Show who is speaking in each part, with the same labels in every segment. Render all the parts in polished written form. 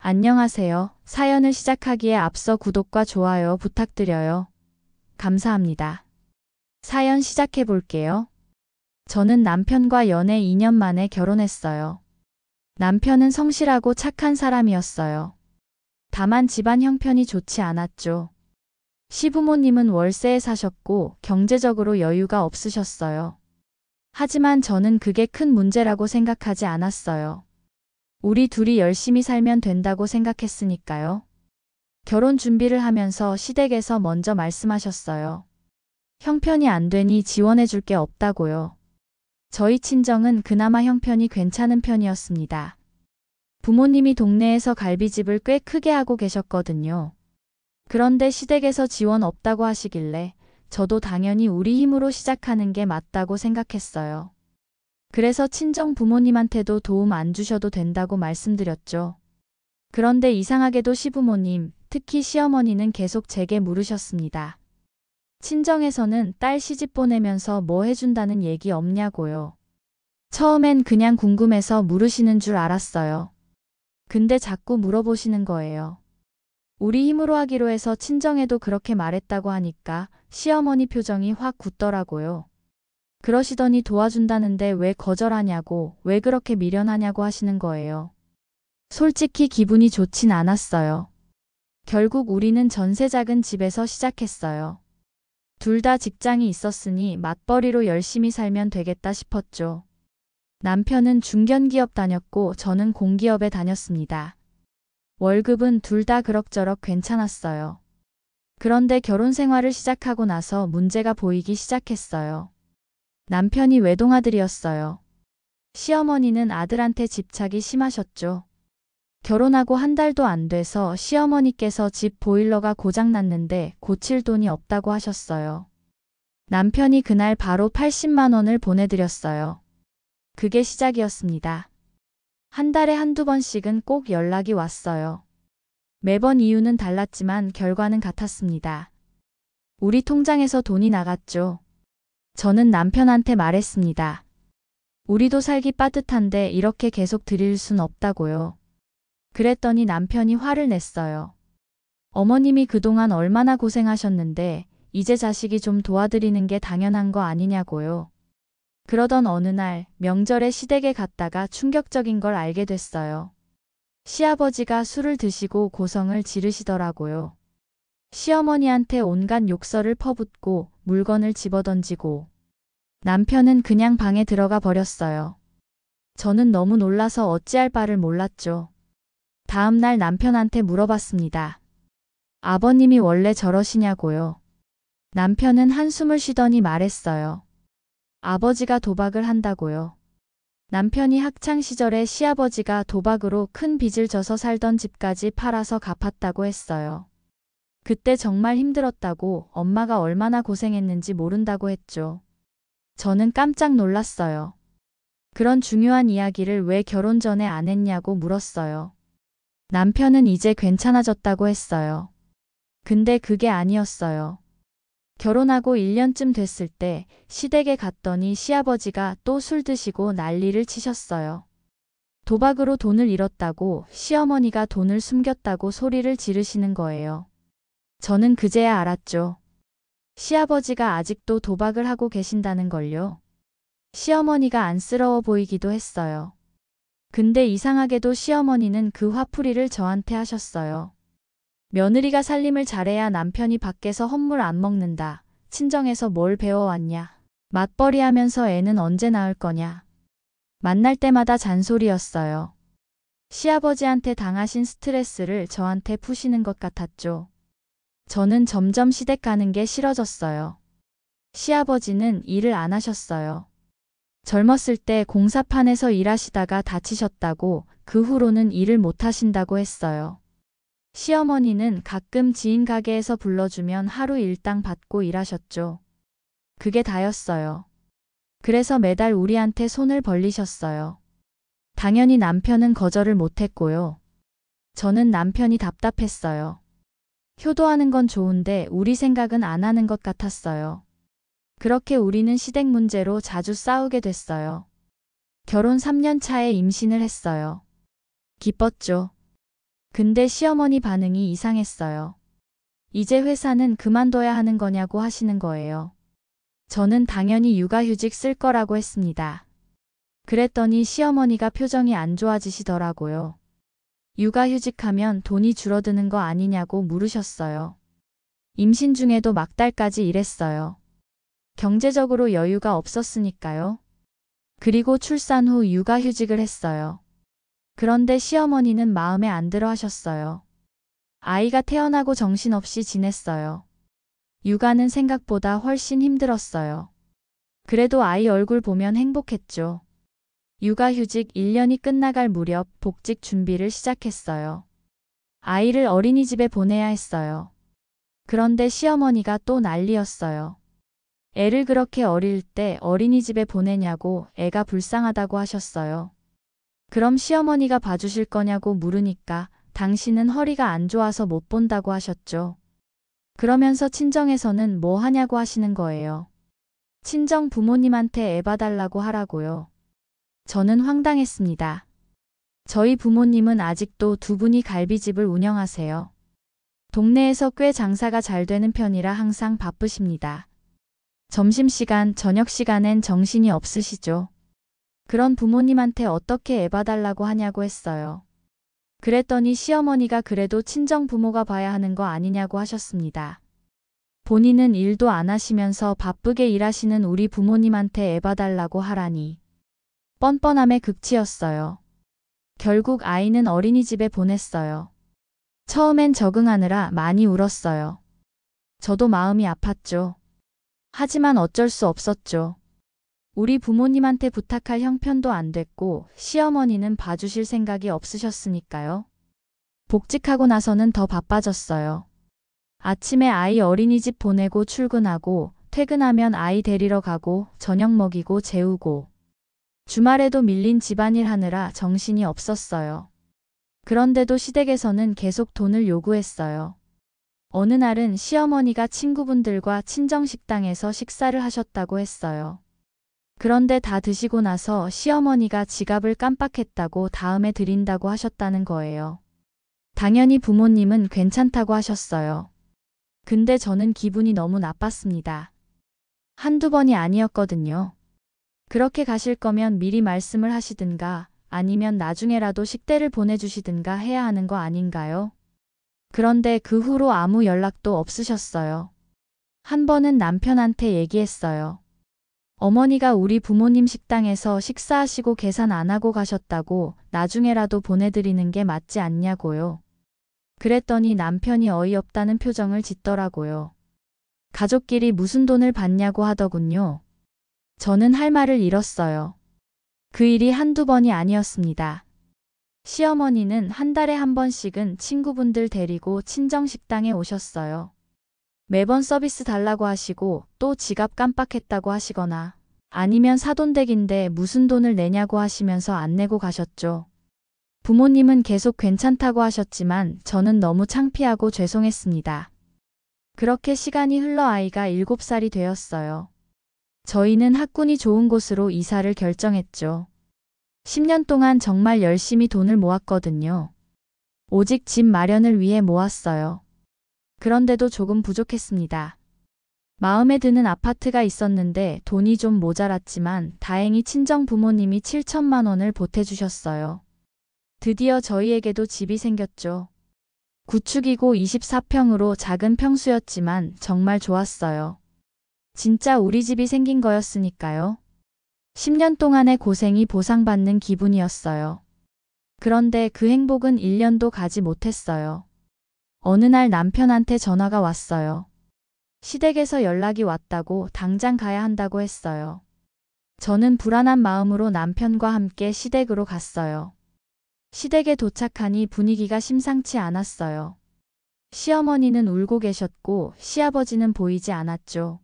Speaker 1: 안녕하세요. 사연을 시작하기에 앞서 구독과 좋아요 부탁드려요. 감사합니다. 사연 시작해 볼게요. 저는 남편과 연애 2년 만에 결혼했어요. 남편은 성실하고 착한 사람이었어요. 다만 집안 형편이 좋지 않았죠. 시부모님은 월세에 사셨고 경제적으로 여유가 없으셨어요. 하지만 저는 그게 큰 문제라고 생각하지 않았어요. 우리 둘이 열심히 살면 된다고 생각했으니까요. 결혼 준비를 하면서 시댁에서 먼저 말씀하셨어요. 형편이 안 되니 지원해 줄 게 없다고요. 저희 친정은 그나마 형편이 괜찮은 편이었습니다. 부모님이 동네에서 갈비집을 꽤 크게 하고 계셨거든요. 그런데 시댁에서 지원 없다고 하시길래 저도 당연히 우리 힘으로 시작하는 게 맞다고 생각했어요. 그래서 친정 부모님한테도 도움 안 주셔도 된다고 말씀드렸죠. 그런데 이상하게도 시부모님, 특히 시어머니는 계속 제게 물으셨습니다. 친정에서는 딸 시집 보내면서 뭐 해준다는 얘기 없냐고요. 처음엔 그냥 궁금해서 물으시는 줄 알았어요. 근데 자꾸 물어보시는 거예요. 우리 힘으로 하기로 해서 친정에도 그렇게 말했다고 하니까 시어머니 표정이 확 굳더라고요. 그러시더니 도와준다는데 왜 거절하냐고, 왜 그렇게 미련하냐고 하시는 거예요. 솔직히 기분이 좋진 않았어요. 결국 우리는 전세 작은 집에서 시작했어요. 둘 다 직장이 있었으니 맞벌이로 열심히 살면 되겠다 싶었죠. 남편은 중견기업 다녔고 저는 공기업에 다녔습니다. 월급은 둘 다 그럭저럭 괜찮았어요. 그런데 결혼 생활을 시작하고 나서 문제가 보이기 시작했어요. 남편이 외동아들이었어요. 시어머니는 아들한테 집착이 심하셨죠. 결혼하고 한 달도 안 돼서 시어머니께서 집 보일러가 고장났는데 고칠 돈이 없다고 하셨어요. 남편이 그날 바로 80만 원을 보내드렸어요. 그게 시작이었습니다. 한 달에 한두 번씩은 꼭 연락이 왔어요. 매번 이유는 달랐지만 결과는 같았습니다. 우리 통장에서 돈이 나갔죠. 저는 남편한테 말했습니다. 우리도 살기 빠듯한데 이렇게 계속 드릴 순 없다고요. 그랬더니 남편이 화를 냈어요. 어머님이 그동안 얼마나 고생하셨는데 이제 자식이 좀 도와드리는 게 당연한 거 아니냐고요. 그러던 어느 날 명절에 시댁에 갔다가 충격적인 걸 알게 됐어요. 시아버지가 술을 드시고 고성을 지르시더라고요. 시어머니한테 온갖 욕설을 퍼붓고 물건을 집어던지고 남편은 그냥 방에 들어가 버렸어요. 저는 너무 놀라서 어찌할 바를 몰랐죠. 다음 날 남편한테 물어봤습니다. 아버님이 원래 저러시냐고요. 남편은 한숨을 쉬더니 말했어요. 아버지가 도박을 한다고요. 남편이 학창 시절에 시아버지가 도박으로 큰 빚을 져서 살던 집까지 팔아서 갚았다고 했어요. 그때 정말 힘들었다고, 엄마가 얼마나 고생했는지 모른다고 했죠. 저는 깜짝 놀랐어요. 그런 중요한 이야기를 왜 결혼 전에 안 했냐고 물었어요. 남편은 이제 괜찮아졌다고 했어요. 근데 그게 아니었어요. 결혼하고 1년쯤 됐을 때 시댁에 갔더니 시아버지가 또 술 드시고 난리를 치셨어요. 도박으로 돈을 잃었다고, 시어머니가 돈을 숨겼다고 소리를 지르시는 거예요. 저는 그제야 알았죠. 시아버지가 아직도 도박을 하고 계신다는 걸요. 시어머니가 안쓰러워 보이기도 했어요. 근데 이상하게도 시어머니는 그 화풀이를 저한테 하셨어요. 며느리가 살림을 잘해야 남편이 밖에서 헛물 안 먹는다. 친정에서 뭘 배워왔냐. 맞벌이 하면서 애는 언제 낳을 거냐. 만날 때마다 잔소리였어요. 시아버지한테 당하신 스트레스를 저한테 푸시는 것 같았죠. 저는 점점 시댁 가는 게 싫어졌어요. 시아버지는 일을 안 하셨어요. 젊었을 때 공사판에서 일하시다가 다치셨다고, 그 후로는 일을 못 하신다고 했어요. 시어머니는 가끔 지인 가게에서 불러주면 하루 일당 받고 일하셨죠. 그게 다였어요. 그래서 매달 우리한테 손을 벌리셨어요. 당연히 남편은 거절을 못했고요. 저는 남편이 답답했어요. 효도하는 건 좋은데 우리 생각은 안 하는 것 같았어요. 그렇게 우리는 시댁 문제로 자주 싸우게 됐어요. 결혼 3년 차에 임신을 했어요. 기뻤죠. 근데 시어머니 반응이 이상했어요. 이제 회사는 그만둬야 하는 거냐고 하시는 거예요. 저는 당연히 육아휴직 쓸 거라고 했습니다. 그랬더니 시어머니가 표정이 안 좋아지시더라고요. 육아휴직하면 돈이 줄어드는 거 아니냐고 물으셨어요. 임신 중에도 막달까지 일했어요. 경제적으로 여유가 없었으니까요. 그리고 출산 후 육아휴직을 했어요. 그런데 시어머니는 마음에 안 들어 하셨어요. 아이가 태어나고 정신없이 지냈어요. 육아는 생각보다 훨씬 힘들었어요. 그래도 아이 얼굴 보면 행복했죠. 육아휴직 1년이 끝나갈 무렵 복직 준비를 시작했어요. 아이를 어린이집에 보내야 했어요. 그런데 시어머니가 또 난리였어요. 애를 그렇게 어릴 때 어린이집에 보내냐고 애가 불쌍하다고 하셨어요. 그럼 시어머니가 봐주실 거냐고 물으니까 당신은 허리가 안 좋아서 못 본다고 하셨죠. 그러면서 친정에서는 뭐 하냐고 하시는 거예요. 친정 부모님한테 애 봐달라고 하라고요. 저는 황당했습니다. 저희 부모님은 아직도 두 분이 갈비집을 운영하세요. 동네에서 꽤 장사가 잘 되는 편이라 항상 바쁘십니다. 점심시간, 저녁시간엔 정신이 없으시죠. 그런 부모님한테 어떻게 애 봐달라고 하냐고 했어요. 그랬더니 시어머니가 그래도 친정 부모가 봐야 하는 거 아니냐고 하셨습니다. 본인은 일도 안 하시면서 바쁘게 일하시는 우리 부모님한테 애 봐달라고 하라니. 뻔뻔함의 극치였어요. 결국 아이는 어린이집에 보냈어요. 처음엔 적응하느라 많이 울었어요. 저도 마음이 아팠죠. 하지만 어쩔 수 없었죠. 우리 부모님한테 부탁할 형편도 안 됐고 시어머니는 봐주실 생각이 없으셨으니까요. 복직하고 나서는 더 바빠졌어요. 아침에 아이 어린이집 보내고 출근하고 퇴근하면 아이 데리러 가고 저녁 먹이고 재우고 주말에도 밀린 집안일 하느라 정신이 없었어요. 그런데도 시댁에서는 계속 돈을 요구했어요. 어느 날은 시어머니가 친구분들과 친정식당에서 식사를 하셨다고 했어요. 그런데 다 드시고 나서 시어머니가 지갑을 깜빡했다고 다음에 드린다고 하셨다는 거예요. 당연히 부모님은 괜찮다고 하셨어요. 근데 저는 기분이 너무 나빴습니다. 한두 번이 아니었거든요. 그렇게 가실 거면 미리 말씀을 하시든가 아니면 나중에라도 식대를 보내주시든가 해야 하는 거 아닌가요? 그런데 그 후로 아무 연락도 없으셨어요. 한 번은 남편한테 얘기했어요. 어머니가 우리 부모님 식당에서 식사하시고 계산 안 하고 가셨다고 나중에라도 보내드리는 게 맞지 않냐고요. 그랬더니 남편이 어이없다는 표정을 짓더라고요. 가족끼리 무슨 돈을 받냐고 하더군요. 저는 할 말을 잃었어요. 그 일이 한두 번이 아니었습니다. 시어머니는 한 달에 한 번씩은 친구분들 데리고 친정식당에 오셨어요. 매번 서비스 달라고 하시고 또 지갑 깜빡했다고 하시거나 아니면 사돈댁인데 무슨 돈을 내냐고 하시면서 안 내고 가셨죠. 부모님은 계속 괜찮다고 하셨지만 저는 너무 창피하고 죄송했습니다. 그렇게 시간이 흘러 아이가 7살이 되었어요. 저희는 학군이 좋은 곳으로 이사를 결정했죠. 10년 동안 정말 열심히 돈을 모았거든요. 오직 집 마련을 위해 모았어요. 그런데도 조금 부족했습니다. 마음에 드는 아파트가 있었는데 돈이 좀 모자랐지만 다행히 친정 부모님이 7천만 원을 보태주셨어요. 드디어 저희에게도 집이 생겼죠. 구축이고 24평으로 작은 평수였지만 정말 좋았어요. 진짜 우리 집이 생긴 거였으니까요. 10년 동안의 고생이 보상받는 기분이었어요. 그런데 그 행복은 1년도 가지 못했어요. 어느 날 남편한테 전화가 왔어요. 시댁에서 연락이 왔다고 당장 가야 한다고 했어요. 저는 불안한 마음으로 남편과 함께 시댁으로 갔어요. 시댁에 도착하니 분위기가 심상치 않았어요. 시어머니는 울고 계셨고 시아버지는 보이지 않았죠.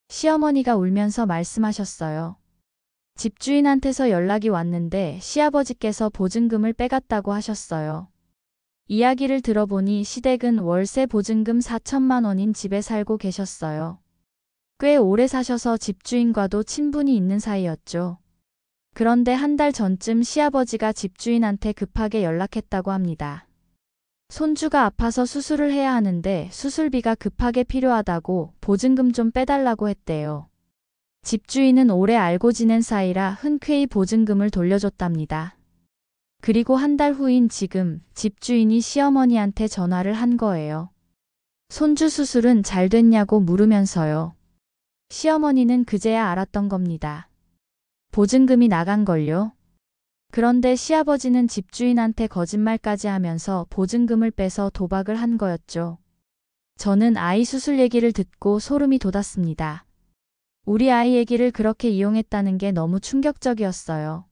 Speaker 1: 시어머니가 울면서 말씀하셨어요. 집주인한테서 연락이 왔는데 시아버지께서 보증금을 빼갔다고 하셨어요. 이야기를 들어보니 시댁은 월세 보증금 4천만 원인 집에 살고 계셨어요. 꽤 오래 사셔서 집주인과도 친분이 있는 사이였죠. 그런데 한 달 전쯤 시아버지가 집주인한테 급하게 연락했다고 합니다. 손주가 아파서 수술을 해야 하는데 수술비가 급하게 필요하다고 보증금 좀 빼달라고 했대요. 집주인은 오래 알고 지낸 사이라 흔쾌히 보증금을 돌려줬답니다. 그리고 한 달 후인 지금 집주인이 시어머니한테 전화를 한 거예요. 손주 수술은 잘 됐냐고 물으면서요. 시어머니는 그제야 알았던 겁니다. 보증금이 나간걸요. 그런데 시아버지는 집주인한테 거짓말까지 하면서 보증금을 빼서 도박을 한 거였죠. 저는 아이 수술 얘기를 듣고 소름이 돋았습니다. 우리 아이 얘기를 그렇게 이용했다는 게 너무 충격적이었어요.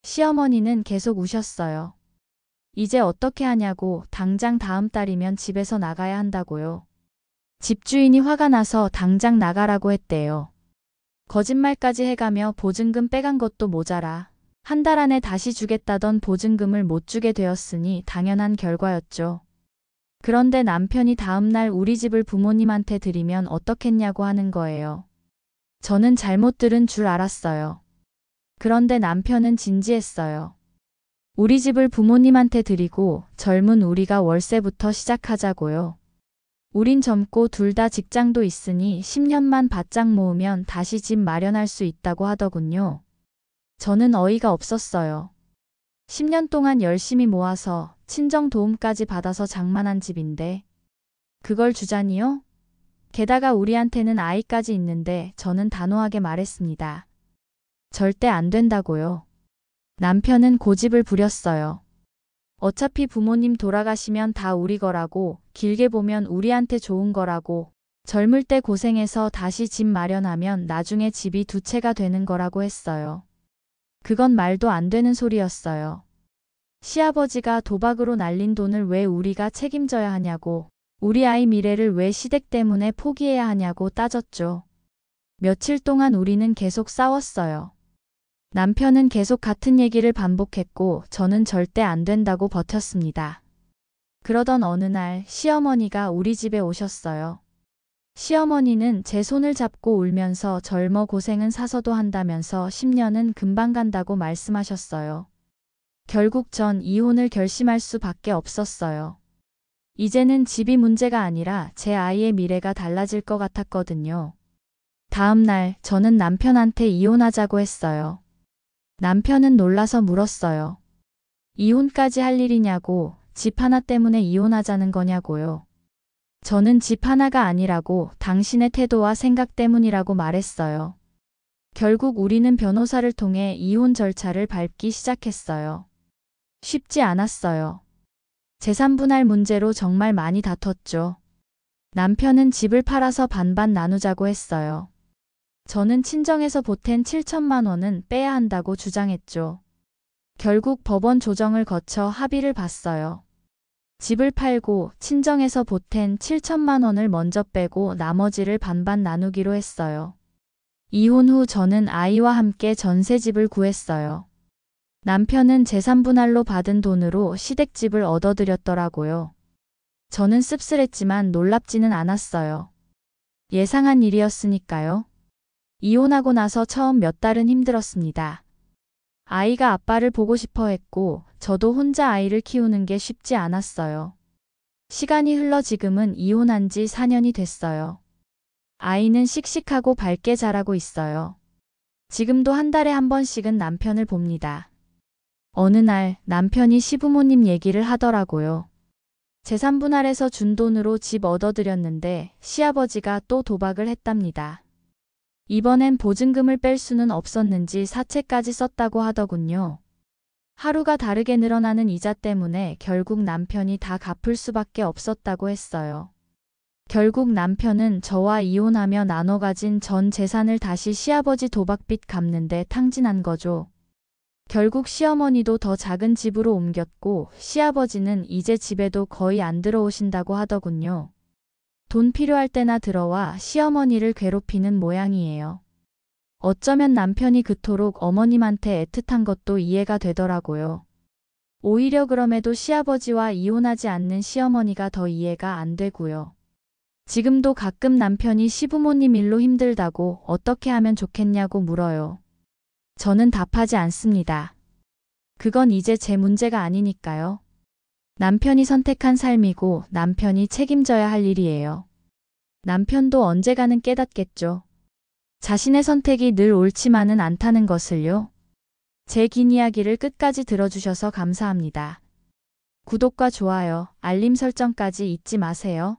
Speaker 1: 시어머니는 계속 우셨어요. 이제 어떻게 하냐고 당장 다음 달이면 집에서 나가야 한다고요. 집주인이 화가 나서 당장 나가라고 했대요. 거짓말까지 해가며 보증금 빼간 것도 모자라 한 달 안에 다시 주겠다던 보증금을 못 주게 되었으니 당연한 결과였죠. 그런데 남편이 다음 날 우리 집을 부모님한테 드리면 어떻겠냐고 하는 거예요. 저는 잘못 들은 줄 알았어요. 그런데 남편은 진지했어요. 우리 집을 부모님한테 드리고 젊은 우리가 월세부터 시작하자고요. 우린 젊고 둘 다 직장도 있으니 10년만 바짝 모으면 다시 집 마련할 수 있다고 하더군요. 저는 어이가 없었어요. 10년 동안 열심히 모아서 친정 도움까지 받아서 장만한 집인데 그걸 주자니요? 게다가 우리한테는 아이까지 있는데 저는 단호하게 말했습니다. 절대 안 된다고요. 남편은 고집을 부렸어요. 어차피 부모님 돌아가시면 다 우리 거라고, 길게 보면 우리한테 좋은 거라고, 젊을 때 고생해서 다시 집 마련하면 나중에 집이 두 채가 되는 거라고 했어요. 그건 말도 안 되는 소리였어요. 시아버지가 도박으로 날린 돈을 왜 우리가 책임져야 하냐고, 우리 아이 미래를 왜 시댁 때문에 포기해야 하냐고 따졌죠. 며칠 동안 우리는 계속 싸웠어요. 남편은 계속 같은 얘기를 반복했고 저는 절대 안 된다고 버텼습니다. 그러던 어느 날 시어머니가 우리 집에 오셨어요. 시어머니는 제 손을 잡고 울면서 젊어 고생은 사서도 한다면서 10년은 금방 간다고 말씀하셨어요. 결국 전 이혼을 결심할 수밖에 없었어요. 이제는 집이 문제가 아니라 제 아이의 미래가 달라질 것 같았거든요. 다음 날 저는 남편한테 이혼하자고 했어요. 남편은 놀라서 물었어요. 이혼까지 할 일이냐고, 집 하나 때문에 이혼하자는 거냐고요. 저는 집 하나가 아니라고 당신의 태도와 생각 때문이라고 말했어요. 결국 우리는 변호사를 통해 이혼 절차를 밟기 시작했어요. 쉽지 않았어요. 재산 분할 문제로 정말 많이 다퉜죠. 남편은 집을 팔아서 반반 나누자고 했어요. 저는 친정에서 보탠 7천만 원은 빼야 한다고 주장했죠. 결국 법원 조정을 거쳐 합의를 봤어요. 집을 팔고 친정에서 보탠 7천만 원을 먼저 빼고 나머지를 반반 나누기로 했어요. 이혼 후 저는 아이와 함께 전세집을 구했어요. 남편은 재산 분할로 받은 돈으로 시댁집을 얻어들였더라고요. 저는 씁쓸했지만 놀랍지는 않았어요. 예상한 일이었으니까요. 이혼하고 나서 처음 몇 달은 힘들었습니다. 아이가 아빠를 보고 싶어 했고 저도 혼자 아이를 키우는 게 쉽지 않았어요. 시간이 흘러 지금은 이혼한 지 4년이 됐어요. 아이는 씩씩하고 밝게 자라고 있어요. 지금도 한 달에 한 번씩은 남편을 봅니다. 어느 날 남편이 시부모님 얘기를 하더라고요. 재산 분할해서 준 돈으로 집 얻어들였는데 시아버지가 또 도박을 했답니다. 이번엔 보증금을 뺄 수는 없었는지 사채까지 썼다고 하더군요. 하루가 다르게 늘어나는 이자 때문에 결국 남편이 다 갚을 수밖에 없었다고 했어요. 결국 남편은 저와 이혼하며 나눠 가진 전 재산을 다시 시아버지 도박빚 갚는데 탕진한 거죠. 결국 시어머니도 더 작은 집으로 옮겼고 시아버지는 이제 집에도 거의 안 들어오신다고 하더군요. 돈 필요할 때나 들어와 시어머니를 괴롭히는 모양이에요. 어쩌면 남편이 그토록 어머님한테 애틋한 것도 이해가 되더라고요. 오히려 그럼에도 시아버지와 이혼하지 않는 시어머니가 더 이해가 안 되고요. 지금도 가끔 남편이 시부모님 일로 힘들다고 어떻게 하면 좋겠냐고 물어요. 저는 답하지 않습니다. 그건 이제 제 문제가 아니니까요. 남편이 선택한 삶이고 남편이 책임져야 할 일이에요. 남편도 언젠가는 깨닫겠죠. 자신의 선택이 늘 옳지만은 않다는 것을요. 제 긴 이야기를 끝까지 들어주셔서 감사합니다. 구독과 좋아요, 알림 설정까지 잊지 마세요.